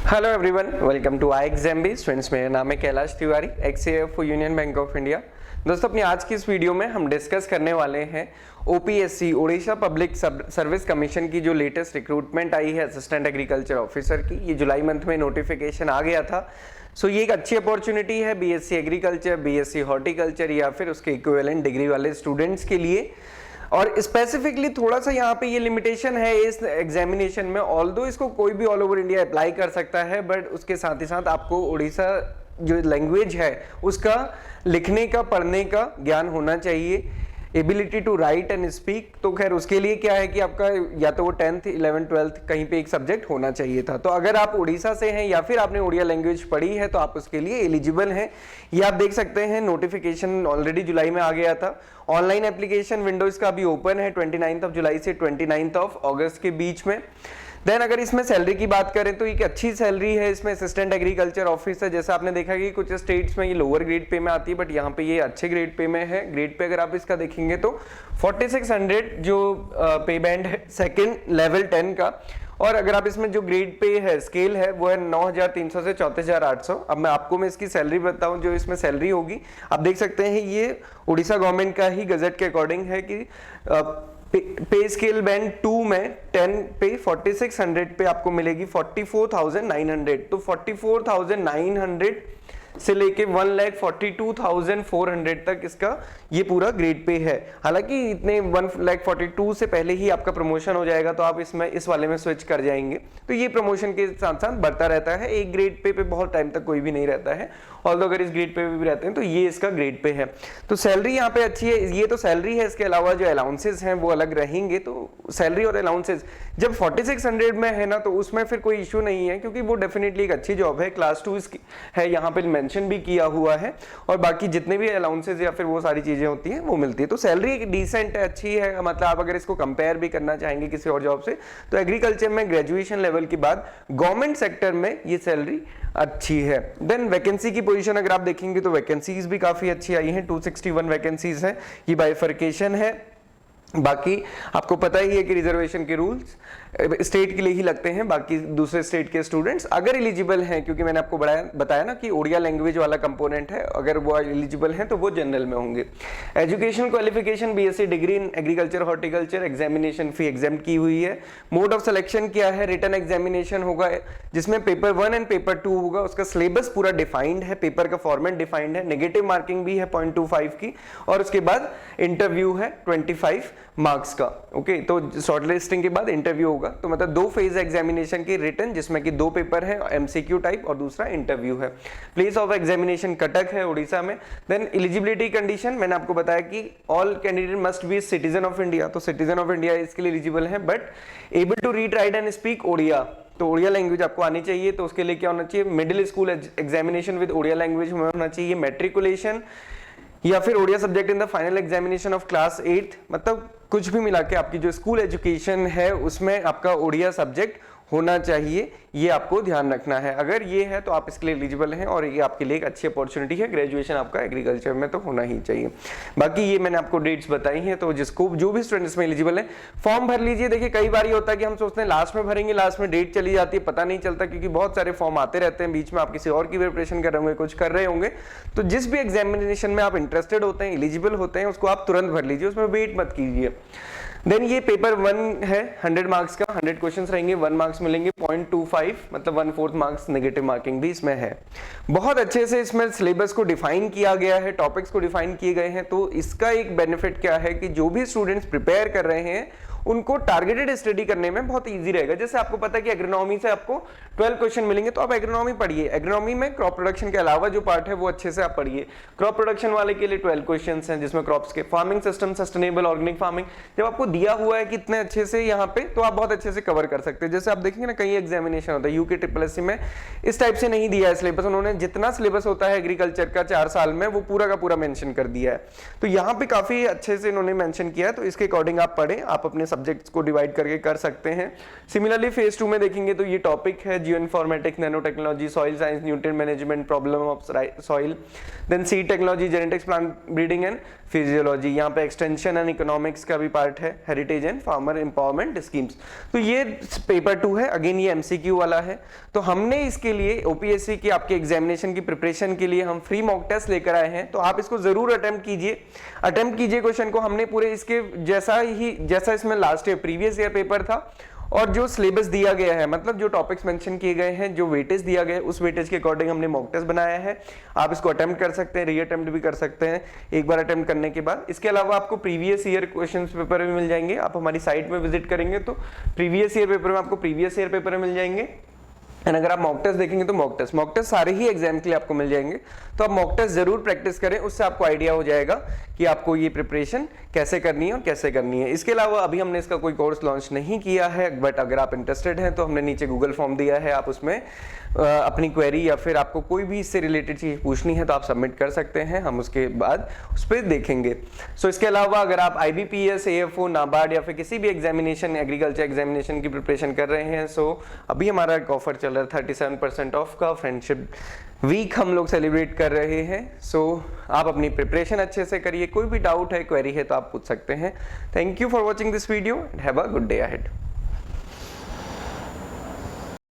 Hello everyone, welcome to I exam भी students. मेरा नाम है Kailash Tiwari, ex Union Bank of India. दोस्तों, अपनी आज की इस वीडियो में हम डिस्कस करने वाले हैं OPSC Orissa public service commission की जो लेटेस्ट रिक्रूटमेंट आई है असिस्टेंट एग्रीकल्चर ऑफिसर की। ये जुलाई मंथ में नोटिफिकेशन आ गया था। सो ये एक अच्छी अपॉर्चुनिटी है बीएससी एग्रीकल्चर, बीएससी हॉर्टिकल्चर या फिर उसके इक्विवेलेंट डिग्री वाले स्टूडेंट्स के लिए। और स्पेसिफिकली थोड़ा सा यहाँ पे ये लिमिटेशन है इस एग्जामिनेशन में, ऑल्दो इसको कोई भी ऑल ओवर इंडिया अप्लाई कर सकता है, बट उसके साथ ही साथ आपको उड़ीसा जो लैंग्वेज है उसका लिखने का पढ़ने का ज्ञान होना चाहिए, ability to write and speak. तो खैर उसके लिए क्या है कि आपका या तो वो 10th 11th 12th कहीं पे एक सब्जेक्ट होना चाहिए था। तो अगर आप उड़ीसा से हैं या फिर आपने उड़िया लैंग्वेज पढ़ी है तो आप उसके लिए एलिजिबल हैं। ये आप देख सकते हैं, नोटिफिकेशन ऑलरेडी जुलाई में आ गया था। ऑनलाइन एप्लीकेशन विंडो इसका अभी ओपन है 29 जुलाई से 29 अगस्त के बीच में। देन अगर इसमें सैलरी की बात करें तो एक अच्छी सैलरी है इसमें। असिस्टेंट एग्रीकल्चर ऑफिसर, जैसा आपने देखा कि कुछ स्टेट्स में ये लोअर ग्रेड पे में आती है, बट यहाँ पे ये अच्छे ग्रेड पे में है। ग्रेड पे अगर आप इसका देखेंगे तो 4600 जो पे बैंड है सेकंड लेवल 10 का। और अगर आप इसमें जो ग्रेड पे है स्केल है वो है 9300 से 34800। अब मैं इसकी सैलरी बताऊं, जो इसमें सैलरी होगी आप देख सकते हैं ये उड़ीसा गवर्नमेंट का ही गजट के अकॉर्डिंग है कि पे स्केल बैंड 2 में 10 पे 4600 पे आपको मिलेगी 44,900। तो 44,900 से लेके 1,42,400 तक इसका ये पूरा ग्रेड पे है। हालांकि इतने 1,42,000 से पहले ही आपका प्रमोशन हो जाएगा तो आप इसमें इस वाले में स्विच कर जाएंगे। तो ये प्रमोशन के साथ साथ बढ़ता रहता है। एक ग्रेड पे बहुत टाइम तक कोई भी नहीं रहता है, और अगर इस ग्रेड पे भी रहते हैं तो ये इसका ग्रेड पे है। तो सैलरी यहाँ पे अच्छी है। ये तो सैलरी है, इसके अलावा जो अलाउंसेस हैं वो अलग रहेंगे। तो सैलरी और अलाउंसेस जब 4600 में है ना, तो उसमें फिर कोई इशू नहीं है, क्योंकि वो डेफिनेटली एक अच्छी जॉब है। क्लास 2 है, यहाँ पे मेंशन भी किया हुआ है, और बाकी जितने भी अलाउंसेस या फिर वो सारी चीजें होती हैं वो मिलती है। तो सैलरी डिसेंट है, अच्छी है। मतलब आप अगर इसको कंपेयर भी करना चाहेंगे किसी और जॉब से, तो एग्रीकल्चर में ग्रेजुएशन लेवल के बाद गवर्नमेंट सेक्टर में ये सैलरी अच्छी है। देन वैकेंसी की पोजीशन अगर आप देखेंगे तो वैकेंसीज भी काफी अच्छी आई हैं। 261 वैकेंसीज हैं। ये बाइफर्केशन है। बाकी आपको पता ही है कि रिजर्वेशन के रूल्स स्टेट के लिए ही लगते हैं, बाकी दूसरे स्टेट के स्टूडेंट्स अगर एलिजिबल हैं, क्योंकि मैंने आपको बताया ना कि ओडिया लैंग्वेज वाला कंपोनेंट है, अगर वो एलिजिबल हैं तो वो जनरल में होंगे। Education qualification BSc degree in agriculture horticulture, examination fee exam की हुई है। मोड ऑफ सिलेक्शन क्या है, रिटन एग्जामिनेशन होगा जिसमें पेपर 1 एंड पेपर 2 होगा। उसका सिलेबस पूरा डिफाइंड है, पेपर का फॉर्मेट डिफाइंड है, नेगेटिव मार्किंग भी है 0.25 की, और उसके बाद इंटरव्यू है 25 मार्क्स का। ओके, तो शॉर्टलिस्टिंग के बाद इंटरव्यू होगा। तो मतलब 2 फेज एग्जामिनेशन की रिटन, जिसमें कि 2 पेपर है, एमसीक्यू टाइप और दूसरा इंटरव्यू है। प्लेस ऑफ एग्जामिनेशन कटक है उड़ीसा में। देन एलिजिबिलिटी कंडीशन मैंने आपको बताया कि all candidate must be citizen of India. तो सिटीजन ऑफ इंडिया इसके लिए एलिजिबल है, but able to read write and speak Odia. तो ओडिया लैंग्वेज आपको आनी चाहिए। तो उसके लिए क्या होना चाहिए, middle school examination with Odia language में होना चाहिए, मैट्रिकुलेशन या फिर Odia subject in the final examination of class 8। मतलब कुछ भी मिला के आपकी जो स्कूल एजुकेशन है उसमें आपका ओडिया सब्जेक्ट होना चाहिए। ये आपको ध्यान रखना है। अगर ये है तो आप इसके लिए एलिजिबल हैं, और ये आपके लिए एक अच्छी अपॉर्चुनिटी है। ग्रेजुएशन आपका एग्रीकल्चर में तो होना ही चाहिए। बाकी ये मैंने आपको डेट्स बताई हैं, तो जिसको जो भी स्टूडेंट्स में एलिजिबल है फॉर्म भर लीजिए। देखिए कई बार ये होता है कि हम सोचते हैं लास्ट में भरेंगे, लास्ट में डेट चली जाती है, पता नहीं चलता, क्योंकि बहुत सारे फॉर्म आते रहते हैं बीच में। आप किसी और की प्रिपरेशन कर रहे होंगे, कुछ कर रहे होंगे, तो जिस भी एग्जामिनेशन में आप इंटरेस्टेड होते हैं, एलिजिबल होते हैं, उसको आप तुरंत भर लीजिए, उसमें वेट मत कीजिए। देन ये पेपर 1 है 100 मार्क्स का, 100 क्वेश्चंस रहेंगे, 1 मार्क्स मिलेंगे 0.25, मतलब 1/4 मार्क्स नेगेटिव मार्किंग भी इसमें है। बहुत अच्छे से इसमें सिलेबस को डिफाइन किया गया है, टॉपिक्स को डिफाइन किए गए हैं। तो इसका एक बेनिफिट क्या है कि जो भी स्टूडेंट्स प्रिपेयर कर रहे हैं उनको टारगेटेड स्टडी करने में बहुत इजी रहेगा। जैसे आपको पता है कि एग्रोनॉमी से आपको 12 क्वेश्चन मिलेंगे, तो आप एग्रोनॉमी पढ़िए। एग्रोनॉमी में क्रॉप प्रोडक्शन के अलावा जो पार्ट है वो अच्छे से आप पढ़िए। क्रॉप प्रोडक्शन वाले के लिए 12 क्वेश्चंस हैं, जिसमें क्रॉप्स के farming system, sustainable organic farming जब आपको दिया हुआ है कितने अच्छे से यहाँ पे, तो आप बहुत अच्छे से कवर कर सकते हैं। जैसे आप देखेंगे ना, कई एग्जामिनेशन होता है यूके ट्रिपल में इस टाइप से नहीं दिया है सिलेबस। उन्होंने जितना सिलेबस होता है एग्रीकल्चर का 4 साल में, वो पूरा का पूरा मेंशन कर दिया है। तो यहाँ पे काफी अच्छे से इन्होंने मेंशन किया है, तो इसके अकॉर्डिंग आप पढ़ें, आप अपने सब्जेक्ट्स को डिवाइड करके कर सकते हैं। सिमिलरली फेज 2 में देखेंगे तो ये टॉपिक है geo informatics, nano technology, soil science, nutrient management, problem of soil, then seed technology, genetics, plant breeding and physiology. यहाँ पे एक्सटेंशन एंड इकोनॉमिक्स का भी पार्ट है, heritage and farmer empowerment schemes. तो ये पेपर 2 है, अगेन ये एमसीक्यू वाला है। तो हमने इसके लिए ओपीएससी की आपके एग्जामिनेशन की प्रिपरेशन के लिए हम फ्री मॉक टेस्ट लेकर आए हैं, तो आप इसको जरूर अटेम्प्ट कीजिए क्वेश्चन को। हमने पूरे इसके जैसा इसमें last year previous year paper था और जो सिलेबस दिया गया है, मतलब जो टॉपिक्स मेंशन किए गए हैं, जो वेटेज दिया गया है, उस वेटेज के अकॉर्डिंग हमने मॉक टेस्ट बनाया है। आप इसको अटेम्प्ट कर सकते हैं, री अटेम्प्ट भी कर सकते हैं एक बार अटेम्प्ट करने के बाद। इसके अलावा आपको प्रीवियस ईयर क्वेश्चंस पेपर भी मिल जाएंगे। आप हमारी साइट में विजिट करेंगे तो प्रीवियस ईयर पेपर में आपको प्रीवियस ईयर पेपर मिल जाएंगे। एंड अगर आप मॉक टेस्ट देखेंगे तो मॉक टेस्ट सारे ही एग्जाम के लिए आपको मिल जाएंगे। तो आप मॉक टेस्ट जरूर प्रैक्टिस करें, उससे आपको आइडिया हो जाएगा कि आपको ये प्रिपरेशन कैसे करनी है और कैसे करनी है। इसके अलावा अभी हमने इसका कोई कोर्स लॉन्च नहीं किया है, बट अगर आप इंटरेस्टेड हैं तो हमने नीचे गूगल फॉर्म दिया है, आप उसमें अपनी क्वेरी या फिर आपको कोई भी इससे रिलेटेड चीज पूछनी है तो आप सबमिट कर सकते हैं, हम उसके बाद उस पर देखेंगे। सो इसके अलावा अगर आप IBPS, AFO, नाबार्ड या फिर किसी भी एग्जामिनेशन, एग्रीकल्चर एग्जामिनेशन की प्रिपरेशन कर रहे हैं, सो अभी हमारा एक ऑफर चल रहा है 37% ऑफ का, फ्रेंडशिप वीक हम लोग सेलिब्रेट कर रहे हैं। सो आप अपनी प्रिपरेशन अच्छे से करिए, कोई भी डाउट है, क्वेरी है तो आप पूछ सकते हैं। Thank you for watching this video and have a good day ahead.